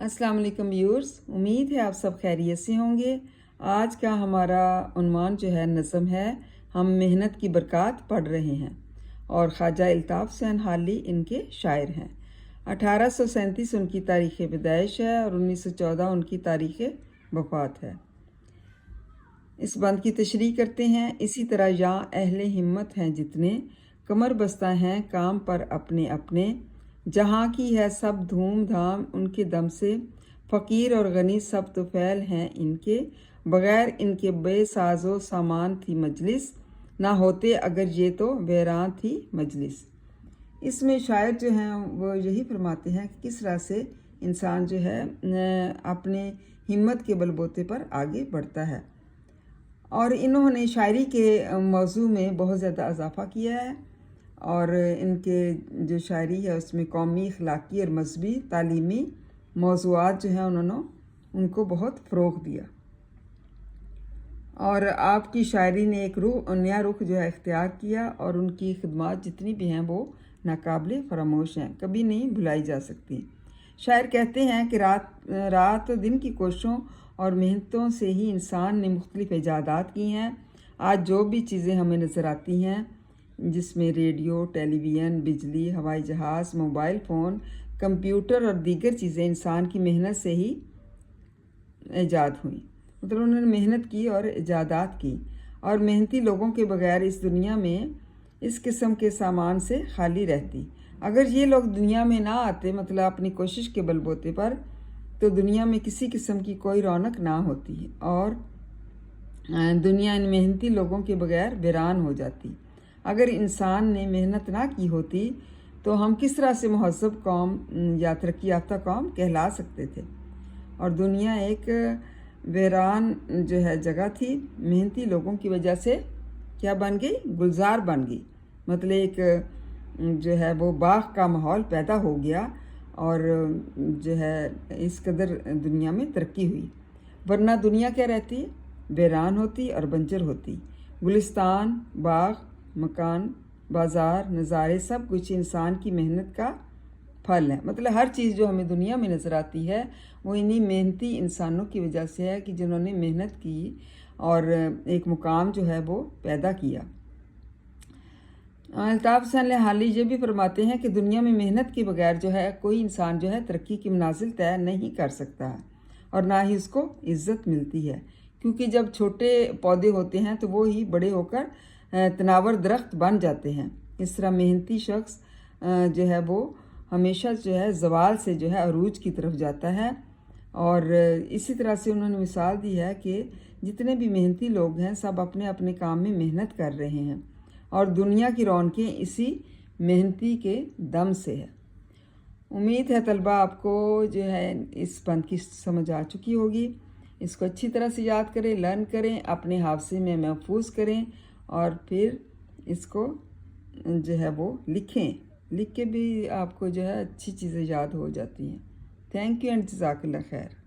अस्सलाम वालेकुम व्यूअर्स, उम्मीद है आप सब खैरियत से होंगे। आज का हमारा उन्वान जो है नज़म है, हम मेहनत की बरक़ात पढ़ रहे हैं और ख्वाजा अल्ताफ़ हुसैन हाली इनके शायर हैं। 1837 उनकी तारीख़ पैदाइश है और 1914 उनकी तारीख़ वफ़ात है। इस बंद की तशरीह करते हैं। इसी तरह यहाँ अहले हिम्मत हैं जितने, कमर बस्ता हैं काम पर अपने अपने, जहाँ की है सब धूम धाम उनके दम से, फ़कीर और गनी सब तो फैल हैं इनके, बग़ैर इनके बेसाज़ो सामान थी मजलिस, ना होते अगर ये तो वीरान थी मजलिस। इसमें शायर जो हैं वो यही फरमाते हैं कि किस तरह से इंसान जो है अपने हिम्मत के बलबूते पर आगे बढ़ता है। और इन्होंने शायरी के मौजू में बहुत ज़्यादा इजाफ़ा किया है और इनके जो शायरी है उसमें कौमी, अखलाकी और मजहबी तालीमी मौज़ूआत जो हैं उन्होंने उनको बहुत फ़रोग़ दिया। और आपकी शायरी ने एक नया रुख जो है इख्तियार किया और उनकी खिदमत जितनी भी हैं वो नाकाबिले फ़रामोश हैं, कभी नहीं भुलाई जा सकती। शायर कहते हैं कि रात दिन की कोशिशों और मेहनतों से ही इंसान ने मुख्तलिफ़ ईजादात की हैं। आज जो भी चीज़ें हमें नज़र आती हैं, जिसमें रेडियो, टेलीविज़न, बिजली, हवाई जहाज़, मोबाइल फ़ोन, कंप्यूटर और दीगर चीज़ें इंसान की मेहनत से ही ईजाद हुई। मतलब उन्होंने मेहनत की और ईजादात की, और मेहनती लोगों के बगैर इस दुनिया में इस किस्म के सामान से खाली रहती। अगर ये लोग दुनिया में ना आते, मतलब अपनी कोशिश के बलबूते पर, तो दुनिया में किसी किस्म की कोई रौनक ना होती और दुनिया इन मेहनती लोगों के बगैर वीरान हो जाती। अगर इंसान ने मेहनत ना की होती तो हम किस तरह से महज़्ज़ब कौम या तरक्की याफ्ता कौम कहला सकते थे। और दुनिया एक वीरान जो है जगह थी, मेहनती लोगों की वजह से क्या बन गई, गुलजार बन गई। मतलब एक जो है वो बाग का माहौल पैदा हो गया और जो है इस कदर दुनिया में तरक्की हुई। वरना दुनिया क्या रहती, वीरान होती और बंजर होती। गुलिस्तान, बाग, मकान, बाज़ार, नज़ारे सब कुछ इंसान की मेहनत का फल है। मतलब हर चीज़ जो हमें दुनिया में नज़र आती है वो इन्हीं मेहनती इंसानों की वजह से है कि जिन्होंने मेहनत की और एक मुकाम जो है वो पैदा किया। अल्ताफ़ हुसैन हाली ये भी फरमाते हैं कि दुनिया में मेहनत के बगैर जो है कोई इंसान जो है तरक्की की मनाजिल तय नहीं कर सकता है और ना ही उसको इज़्ज़त मिलती है, क्योंकि जब छोटे पौधे होते हैं तो वो ही बड़े होकर तनावर दरख्त बन जाते हैं। इस तरह मेहनती शख्स जो है वो हमेशा जो है ज़वाल से जो है अरूज की तरफ जाता है। और इसी तरह से उन्होंने मिसाल दी है कि जितने भी मेहनती लोग हैं सब अपने अपने काम में मेहनत कर रहे हैं और दुनिया की रौनकें इसी मेहनती के दम से है। उम्मीद है तलबा आपको जो है इस बंद की समझ आ चुकी होगी। इसको अच्छी तरह से याद करें, लर्न करें, अपने हाफ़ज़े में महफूज करें और फिर इसको जो है वो लिखें। लिख के भी आपको जो है अच्छी चीज़ें याद हो जाती हैं। थैंक यू एंड जज़ाकल्लाह खैर।